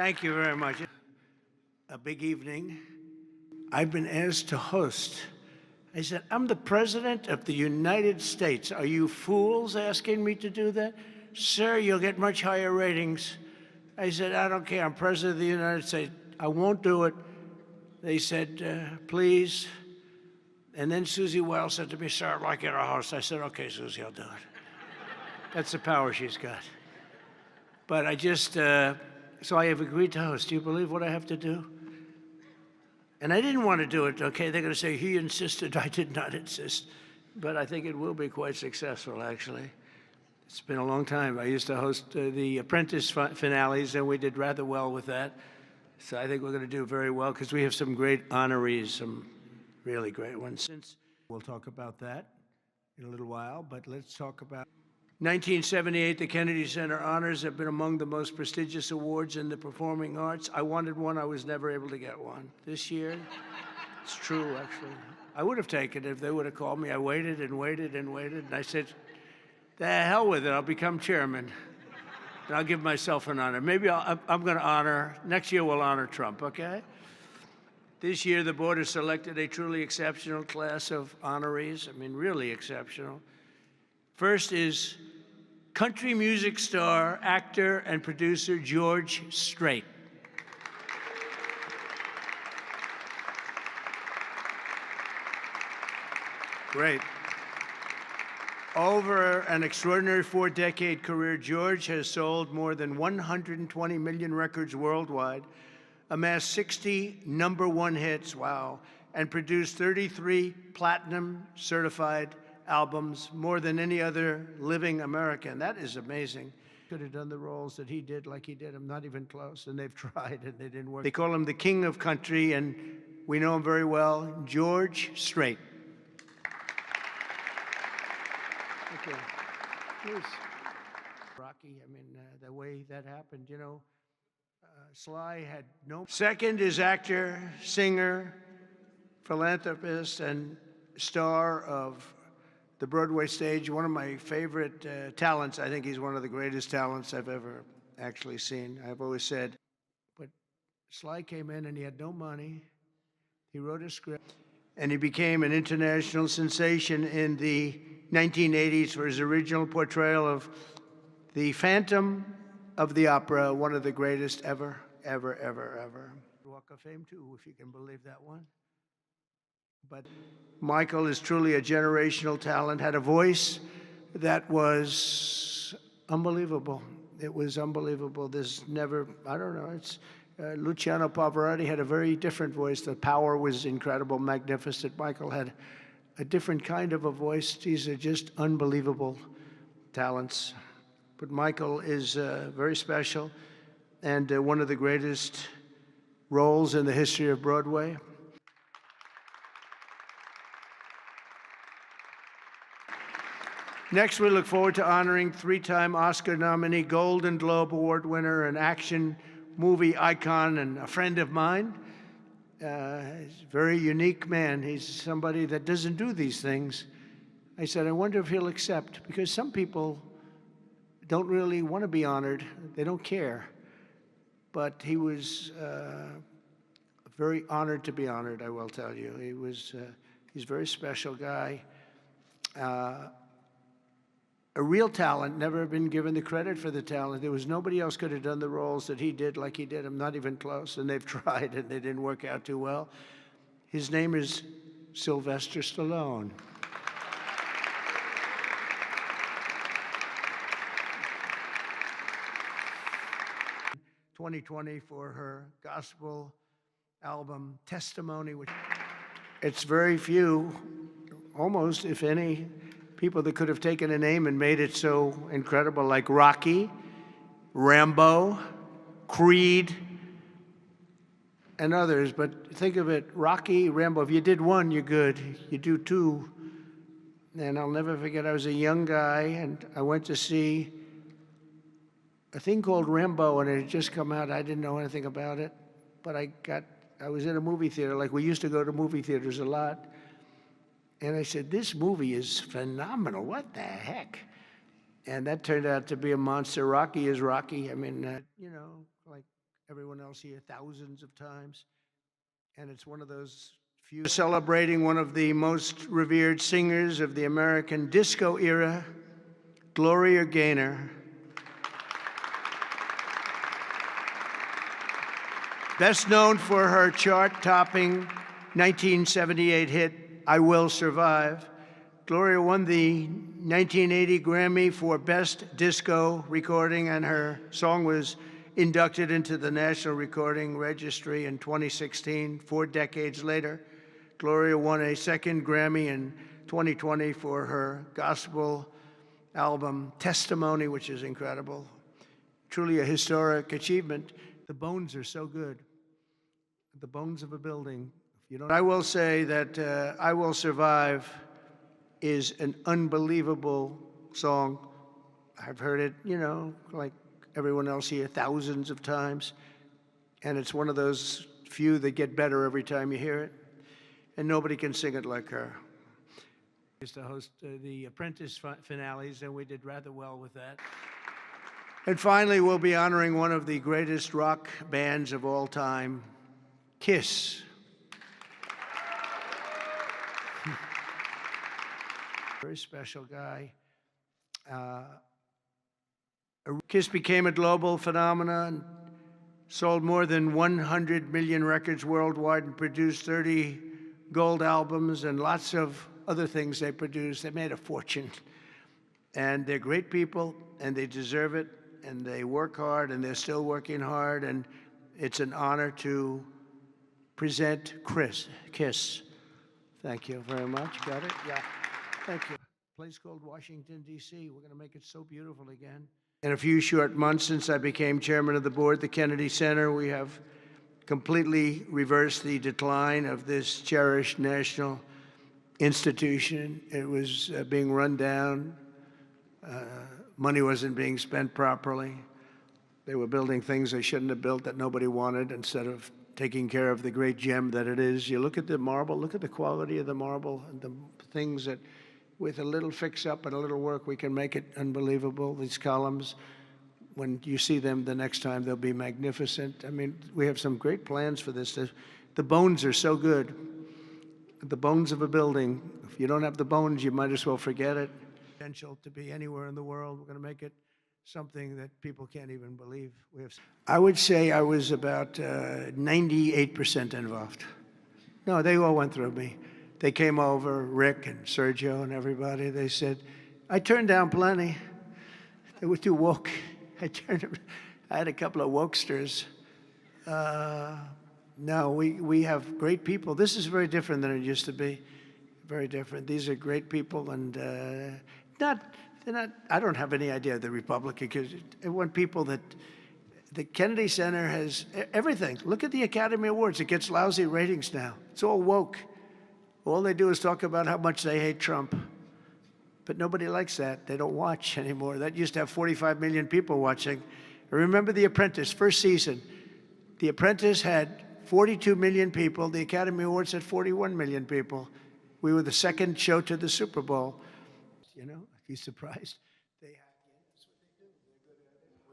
Thank you very much. A big evening. I've been asked to host. I said, I'm the President of the United States. Are you fools asking me to do that? Sir, you'll get much higher ratings. I said, I don't care. I'm President of the United States. I won't do it. They said, please. And then Susie Wells said to me, sir, I'd like you to host. I said, okay, Susie, I'll do it. That's the power she's got. But I just, so I have agreed to host. Do you believe what I have to do? And I didn't want to do it, okay? They're going to say, he insisted. I did not insist. But I think it will be quite successful, actually. It's been a long time. I used to host the Apprentice finales, and we did rather well with that. So I think we're going to do very well, because we have some great honorees, some really great ones. We'll talk about that in a little while, but let's talk about 1978, the Kennedy Center Honors have been among the most prestigious awards in the performing arts. I wanted one. I was never able to get one. This year, it's true, actually. I would have taken it if they would have called me. I waited and waited and waited, and I said, the hell with it. I'll become chairman, and I'll give myself an honor. Maybe I'm going to honor, next year we'll honor Trump, okay? This year, the board has selected a truly exceptional class of honorees. I mean, really exceptional. First is country music star, actor, and producer George Strait. Great. Over an extraordinary 4-decade career, George has sold more than 120 million records worldwide, amassed 60 #1 hits, wow, and produced 33 platinum certified albums, more than any other living American. That is amazing. Could have done the roles that he did like he did. I'm not even close, and they've tried, and they didn't work. They call him the king of country, and we know him very well, George Strait. Okay, please. Rocky, I mean, the way that happened, you know, Sly had no... Second is actor, singer, philanthropist, and star of the Broadway stage, one of my favorite talents. I think he's one of the greatest talents I've ever actually seen. I've always said, but Sly came in and he had no money. He wrote a script and he became an international sensation in the 1980s for his original portrayal of the Phantom of the Opera, one of the greatest ever, ever, ever, ever. Walk of Fame too, if you can believe that one. But Michael is truly a generational talent, had a voice that was unbelievable. It was unbelievable. There's never, I don't know, it's, Luciano Pavarotti had a very different voice. The power was incredible, magnificent. Michael had a different kind of a voice. These are just unbelievable talents. But Michael is very special and one of the greatest roles in the history of Broadway. Next, we look forward to honoring 3-time Oscar nominee, Golden Globe Award winner, an action movie icon, and a friend of mine. He's a very unique man. He's somebody that doesn't do these things. I said, I wonder if he'll accept, because some people don't really want to be honored. They don't care. But he was very honored to be honored, I will tell you. He's a very special guy. A real talent, never been given the credit for the talent. There was nobody else could have done the roles that he did like he did. I'm not even close, and they've tried, and they didn't work out too well. His name is Sylvester Stallone. ...2020 for her gospel album, Testimony, which it's very few, almost, if any, people that could have taken a name and made it so incredible, like Rocky, Rambo, Creed, and others. But think of it, Rocky, Rambo, if you did one, you're good. You do two, and I'll never forget, I was a young guy, and I went to see a thing called Rambo, and it had just come out. I didn't know anything about it, but I was in a movie theater, like we used to go to movie theaters a lot. And I said, this movie is phenomenal. What the heck? And that turned out to be a monster. Rocky is Rocky. I mean, you know, like everyone else here thousands of times. And it's one of those few celebrating one of the most revered singers of the American disco era, Gloria Gaynor. Best known for her chart-topping 1978 hit, I Will Survive, Gloria won the 1980 Grammy for Best Disco Recording, and her song was inducted into the National Recording Registry in 2016. 4 decades later, Gloria won a second Grammy in 2020 for her gospel album, Testimony, which is incredible. Truly a historic achievement. The bones are so good. The bones of a building. If you don't, I will say that I Will Survive is an unbelievable song. I've heard it, you know, like everyone else here, thousands of times. And it's one of those few that get better every time you hear it. And nobody can sing it like her. I used to host the Apprentice finales, and we did rather well with that. And finally, we'll be honoring one of the greatest rock bands of all time, Kiss. Very special guy. Kiss became a global phenomenon, sold more than 100 million records worldwide, and produced 30 gold albums and lots of other things they produced. They made a fortune. And they're great people, and they deserve it, and they work hard, and they're still working hard, and it's an honor to present Kiss. Thank you very much. Got it? Yeah. Thank you. A place called Washington, D.C. We're going to make it so beautiful again. In a few short months since I became chairman of the board at the Kennedy Center, we have completely reversed the decline of this cherished national institution. It was being run down. Money wasn't being spent properly. They were building things they shouldn't have built that nobody wanted instead of taking care of the great gem that it is. You look at the marble, look at the quality of the marble, and the things that with a little fix-up and a little work, we can make it unbelievable. These columns, when you see them the next time, they'll be magnificent. I mean, we have some great plans for this. The bones are so good. The bones of a building. If you don't have the bones, you might as well forget it. Potential to be anywhere in the world. We're going to make it something that people can't even believe. I would say I was about 98% involved. No, they all went through me. They came over, Rick and Sergio and everybody. They said, I turned down plenty. They were too woke. I had a couple of wokesters. No, we have great people. This is very different than it used to be. Very different. These are great people, and they're not, I don't have any idea of the Republican, because I want people that, the Kennedy Center has everything. Look at the Academy Awards. It gets lousy ratings now. It's all woke. All they do is talk about how much they hate Trump. But nobody likes that. They don't watch anymore. That used to have 45 million people watching. I remember The Apprentice, first season. The Apprentice had 42 million people. The Academy Awards had 41 million people. We were the second show to the Super Bowl. You know, are you surprised?